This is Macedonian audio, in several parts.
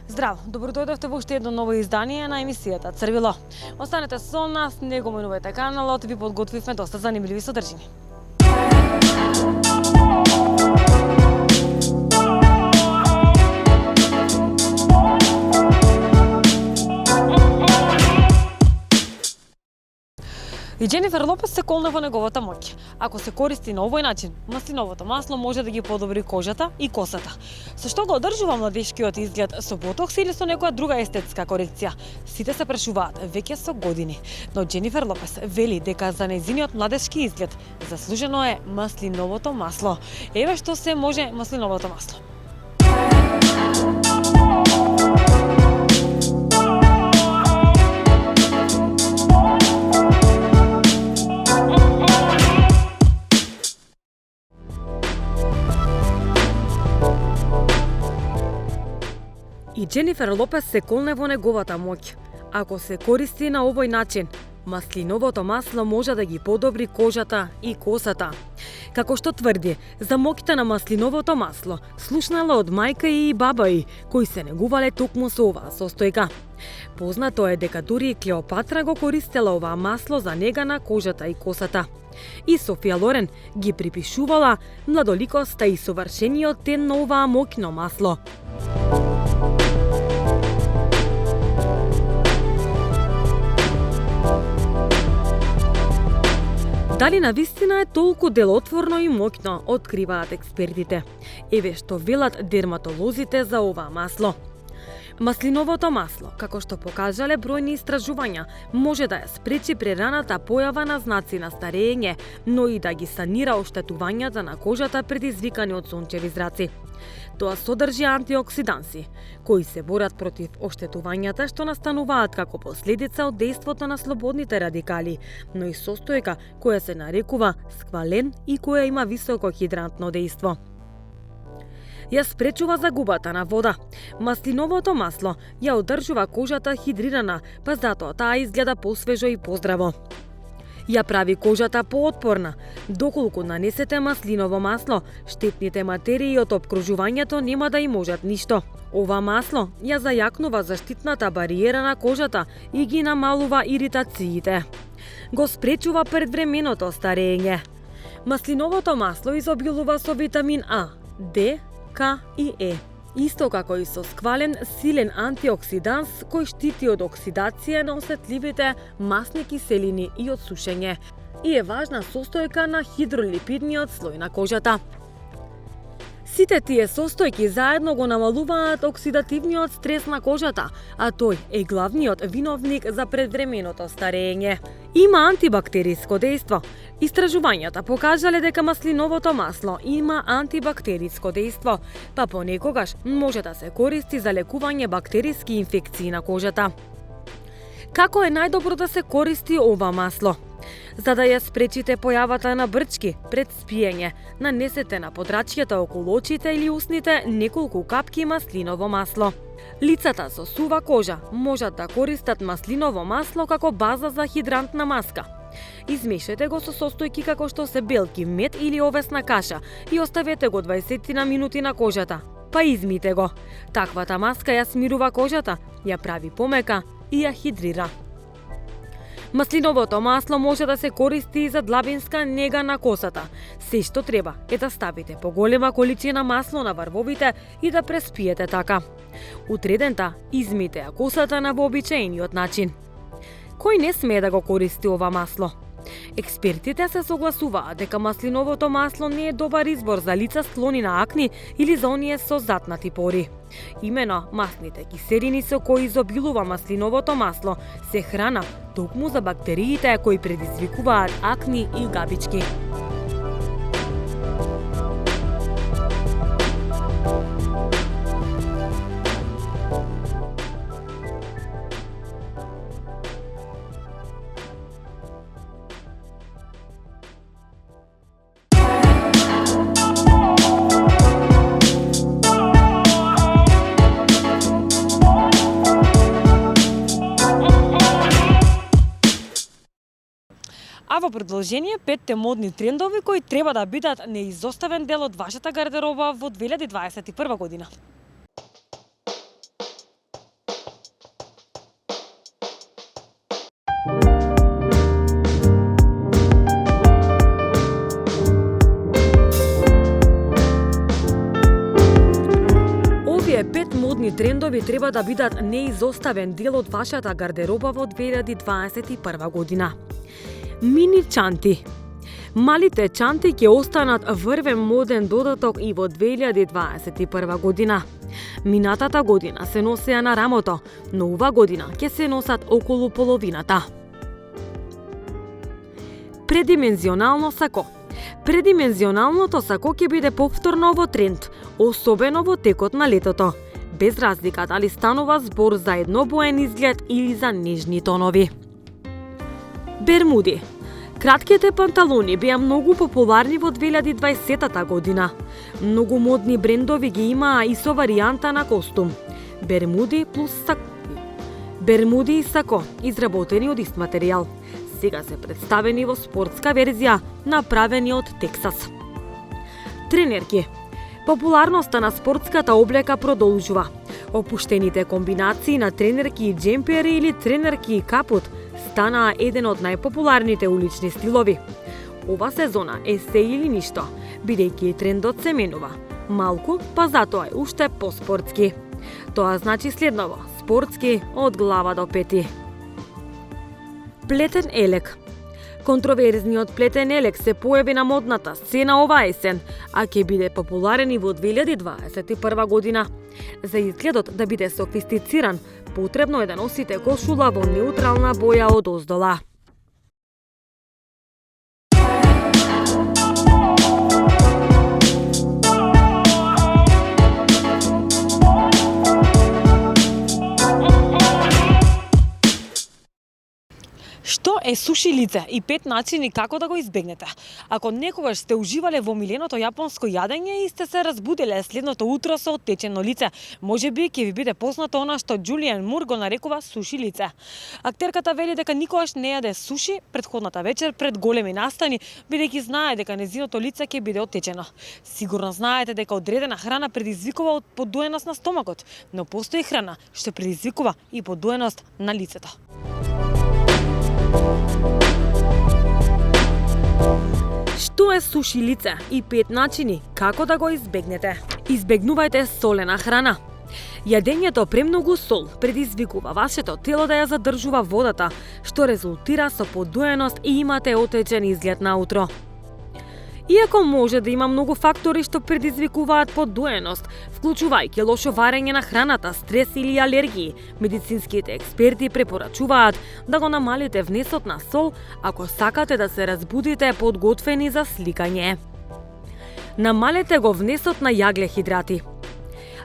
Здраво, добро дојдовте во уште едно ново издание на емисијата Црвило. Останете со нас, не го менувајте каналот, ви подготвивме доста занимљиви содржини. И Џенифер Лопес се колне во неговата моќ. Ако се користи на овој начин, маслиновото масло може да ги подобри кожата и косата. Со што го одржува младешкиот изглед, со ботокс или со некоја друга естетска корекција? Сите се прашуваат веќе со години. Но Џенифер Лопес вели дека за нејзиниот младешки изглед заслужено е маслиновото масло. Еве што се може маслиновото масло. И Џенифер Лопес се колне во неговата моќ. Ако се користи на овој начин, маслиновото масло може да ги подобри кожата и косата. Како што тврди, за моќта на маслиновото масло слушнала од мајка и баба и, кои се негувале токму со оваа состојка. Познато е дека дури и Клеопатра го користела оваа масло за нега на кожата и косата. И Софија Лорен ги припишувала младоликоста и совршениот тен на оваа моќно масло. Дали навистина е толку делотворно и моќно, откриваат експертите. Еве што велат дерматолозите за ова масло. Маслиновото масло, како што покажале бројни истражувања, може да ја спречи прераната појава на знаци на старење, но и да ги санира оштетувањата на кожата предизвикани од сончеви зраци. Тоа содржи антиоксиданси, кои се борат против оштетувањата што настануваат како последица од дејството на слободните радикали, но и состојка која се нарекува сквален и која има високо хидрантно дејство. Ја спречува загубата на вода. Маслиновото масло ја одржува кожата хидрирана, па затоа таа изгледа посвежо и поздраво. Ја прави кожата поотпорна. Доколку нанесете маслиново масло, штетните материи од опкружувањето нема да им можат ништо. Ова масло ја зајакнува заштитната бариера на кожата и ги намалува иритациите. Го спречува предвременото старење. Маслиновото масло изобилува со витамин А, Д, К и Е. Исто како и со сквален силен антиоксиданс кој штити од оксидација на осетливите масни киселини и од сушење. И е важна состојка на хидролипидниот слој на кожата. Сите тие состојки заедно го намалуваат оксидативниот стрес на кожата, а тој е главниот виновник за предвременото старење. Има антибактериско дејство. Истражувањата покажале дека маслиновото масло има антибактериско дејство, па понекогаш може да се користи за лекување бактериски инфекции на кожата. Како е најдобро да се користи ова масло? За да ја спречите појавата на брчки пред спиење, нанесете на подрачјата околу очите или усните неколку капки маслиново масло. Лицата со сува кожа можат да користат маслиново масло како база за хидрантна маска. Измешајте го со состојки како што се белки, мед или овесна каша и оставете го 20 на минути на кожата. Па измите го. Таквата маска ја смирува кожата, ја прави помека и ја хидрира. Маслиновото масло може да се користи и за длабинска нега на косата. Се што треба е да ставите поголема количина масло на врвовите и да преспиете така. Утредента измите ја косата на вообичаениот начин. Кој не смее да го користи ова масло? Експертите се согласуваат дека маслиновото масло не е добар избор за лица склони на акни или за оние со затнати пори. Имено масните киселини со кои изобилува маслиновото масло се храна токму за бактериите кои предизвикуваат акни и габички. А во продолжение 5 модни трендови кои треба да бидат неизоставен дел од вашата гардероба во 2021 година. актуелни трендови треба да бидат неизоставен дел од вашата гардероба во 2021 година. Мини чанти. Малите чанти ќе останат врвен моден додаток и во 2021 година. Минатата година се носеа на рамото, но ова година ќе се носат околу половината. Предимензионално сако. Предимензионалното сако ќе биде повторно во тренд, особено во текот на летото, без разлика дали станува збор за еднобоен изглед или за нежни тонови. Бермуди. Кратките панталони беа многу популарни во 2020 година. Многу модни брендови ги имаа и со варијанта на костум. Бермуди плюс сако. Бермуди и сако, изработени од ист материјал. Сега се представени во спортска верзија, направени од Тексас. Тренерки. Популарноста на спортската облека продолжува. Опуштените комбинации на тренерки и джемпери или тренерки и капут станаа еден од најпопуларните улични стилови. Ова сезона е се или ништо, бидејќи трендот се менува. Малку, па затоа е уште поспортски. Тоа значи следново, спортски од глава до пети. Плетен елек. Контроверзниот плетен елек се појави на модната сцена оваа есен, а ќе биде популарен и во 2021 година. За изгледот да биде софистициран, потребно е да носите кошула во неутрална боја од оздола. Што е суши лице и 5 начини како да го избегнете? Ако некогаш сте уживале во миленото јапонско јадење и сте се разбудиле следното утро со оттечено лице, можеби ќе ви биде познато она што Џулијан Мур го нарекува суши лице. Актерката вели дека никогаш не јаде суши претходната вечер пред големи настани, бидејќи знае дека нејзиното лице ќе биде оттечено. Сигурно знаете дека одредена храна предизвикува од подуеност на стомакот, но постои храна што предизвикува и подуеност на лицето. Што е суши лице и 5 начини како да го избегнете? Избегнувајте солена храна. Јадењето премногу сол предизвикува вашето тело да ја задржува водата, што резултира со подуеност и имате отечен изглед наутро. Иако може да има многу фактори што предизвикуваат подуеност, вклучувајќи лошо варење на храната, стрес или алергии, медицинските експерти препорачуваат да го намалите внесот на сол ако сакате да се разбудите подготвени за сликање. Намалете го внесот на јаглехидрати.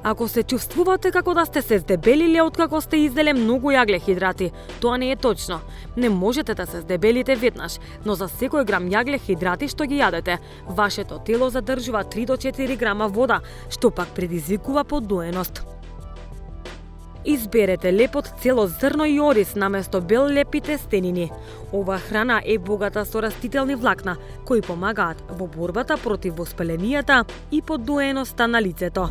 Ако се чувствувате како да сте се здебелиле откако сте изделе многу јаглехидрати, тоа не е точно. Не можете да се здебелите веднаш, но за секој грам јаглехидрати што ги јадете, вашето тело задржува 3 до 4 грама вода, што пак предизвикува подуеност. Изберете леп од цело зрно и ориз наместо бел леп и тестенини. Ова храна е богата со растителни влакна, кои помагаат во борбата против воспаленијата и подуеноста на лицето.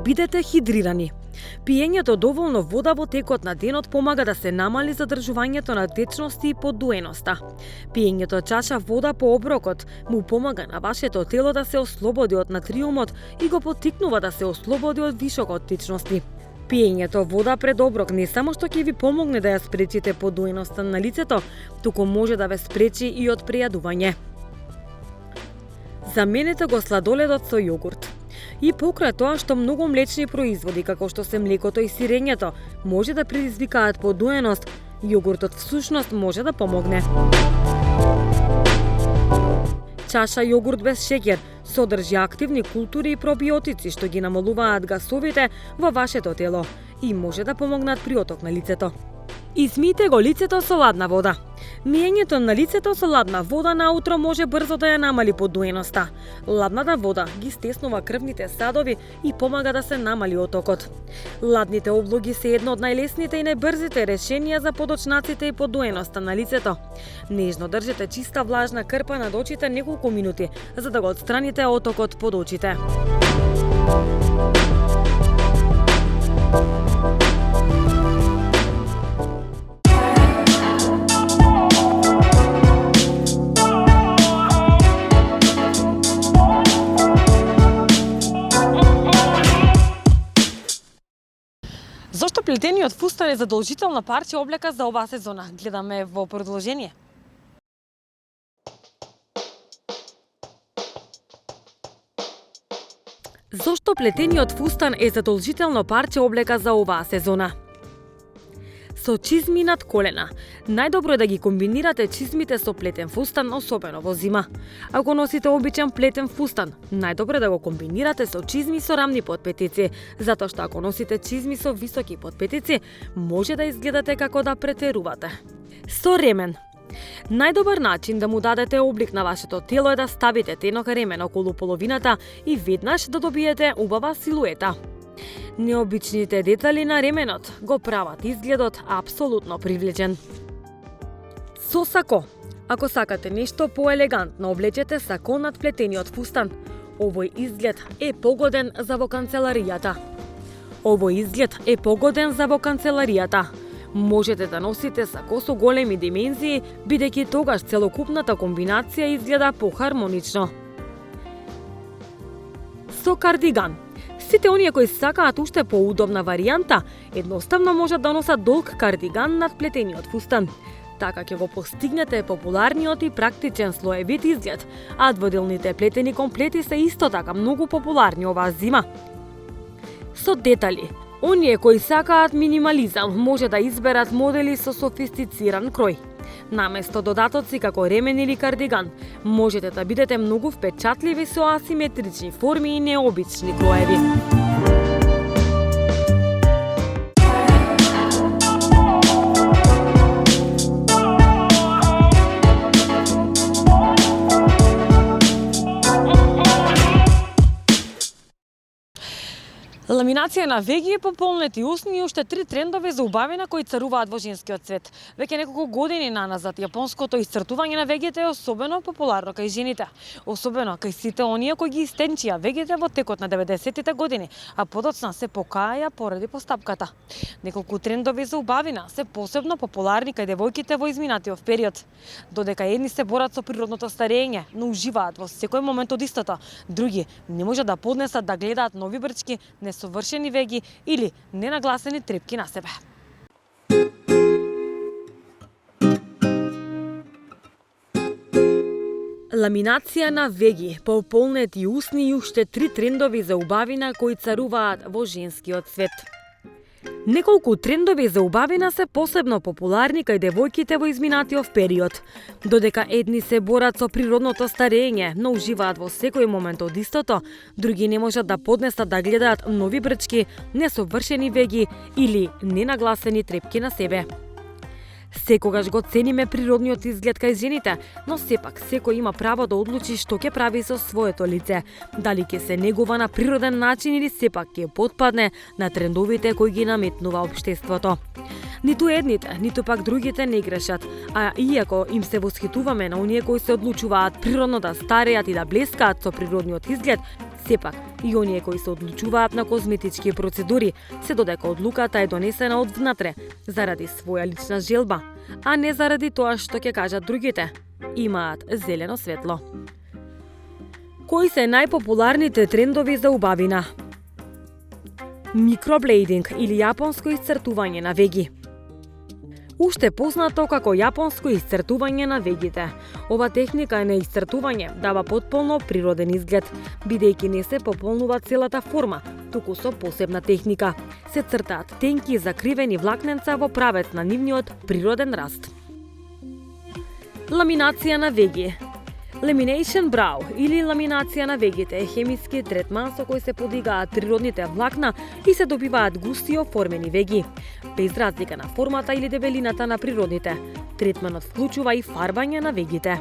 Бидете хидрирани. Пиењето доволно вода во текот на денот помага да се намали задржувањето на течности и подуеноста. Пиењето чаша вода по оброкот му помага на вашето тело да се ослободи од натриумот и го поттикнува да се ослободи од вишокот течности. Пиењето вода пред оброк не само што ќе ви помогне да ја спречите подуеноста на лицето, туку може да ве спречи и од прејадување. Заменете го сладоледот со јогурт. И покрај тоа што многу млечни производи, како што се млекото и сирењето, може да предизвикаат подуеност, јогуртот всушност може да помогне. Чаша јогурт без шеќер содржи активни култури и пробиотици што ги намалуваат гасовите во вашето тело и може да помогнат при оток на лицето. Измијте го лицето со ладна вода. Миењето на лицето со ладна вода наутро може брзо да ја намали подуеноста. Ладната вода ги стеснува крвните садови и помага да се намали отокот. Ладните облоги се едно од најлесните и најбрзите решенија за подочнаците и подуеноста на лицето. Нежно држете чиста влажна крпа над очите неколку минути, за да го отстраните отокот под очите. плетениот фустан е задолжителна парче облека за оваа сезона? Гледаме во продолжение. Зошто плетениот фустан е задолжително парче облека за оваа сезона? Со чизми над колена. Најдобро е да ги комбинирате чизмите со плетен фустан, особено во зима. Ако носите обичен плетен фустан, најдобро е да го комбинирате со чизми со рамни потпетици, затоа што ако носите чизми со високи потпетици, може да изгледате како да претерувате. Со ремен. Најдобар начин да му дадете облик на вашето тело е да ставите тенок ремен околу половината и веднаш да добиете убава силуета. Необичните детали на ременот го прават изгледот апсолутно привлечен. Со сако. Ако сакате нешто поелегантно, облечете сако над плетениот фустан. Овој изглед е погоден за во канцеларијата. Можете да носите сако со големи димензии, бидејќи тогаш целокупната комбинација изгледа похармонично. Со кардиган. Сите оние кои сакаат уште поудобна варијанта, едноставно можат да носат долг кардиган над плетениот фустан. Така ќе го постигнете популарниот и практичен слоевит изглед, а дводелните плетени комплети се исто така многу популарни оваа зима. Со детали. Оние кои сакаат минимализам може да изберат модели со софистициран крој. Наместо додатоци како ремен или кардиган, можете да бидете многу впечатливи со асиметрични форми и необични кроеви. Ламинација на веги, пополнети усни и уште 3 трендови за убавина кои царуваат во женскиот свет. Веќе неколку години наназад јапонското исцртување на вегите е особено популарно кај жените, особено кај сите оние кои ги истенчија вегите во текот на 90-тите години, а подоцна се покаја поради постапката. Неколку трендови за убавина се посебно популарни кај девојките во изминатиот период. Додека едни се борат со природното старење, но уживаат во секој момент од истото, други не можат да поднесат да гледаат нови брчки, несовршени веги или ненагласени трепки на себе. Ламинација на веги, пополнети усни и уште 3 трендови за убавина кои царуваат во женскиот свет. Неколку трендови за убавина се посебно популарни кај девојките во изминатиот период. Додека едни се борат со природното старење, но уживаат во секој момент од истото, други не можат да поднесат да гледаат нови брчки, несовршени веги или ненагласени трепки на себе. Секогаш го цениме природниот изглед кај жените, но сепак секој има право да одлучи што ќе прави со своето лице, дали ќе се негува на природен начин или сепак ќе потпадне на трендовите кои ги наметнува општеството. Ниту едните, ниту пак другите не грешат, а иако им се восхитуваме на оние кои се одлучуваат природно да стареат и да блескаат со природниот изглед, сепак и оние кои се одлучуваат на козметички процедури, се додека одлуката е донесена од внатре, заради своја лична желба, а не заради тоа што ќе кажат другите. Имаат зелено светло. Кои се најпопуларните трендови за убавина? Микроблейдинг или јапонско исцртување на веги. Уште познато како јапонско исцртување на вегите. Ова техника на исцртување дава потполно природен изглед, бидејќи не се пополнува целата форма, туку со посебна техника. Се цртаат тенки закривени влакненца во правец на нивниот природен раст. Ламинација на веги. Lamination brow или ламинација на вегите е хемиски третман со кој се подигаат природните влакна и се добиваат густи оформени веги, без разлика на формата или дебелината на природните. Третманот вклучува и фарбање на вегите.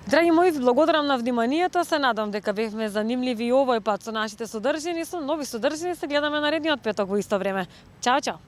Драги мои, благодарам на вниманието, се надам дека бевме занимливи и овој пат со нашите содржини, со нови содржини се гледаме наредниот петок во исто време. Чао, чао!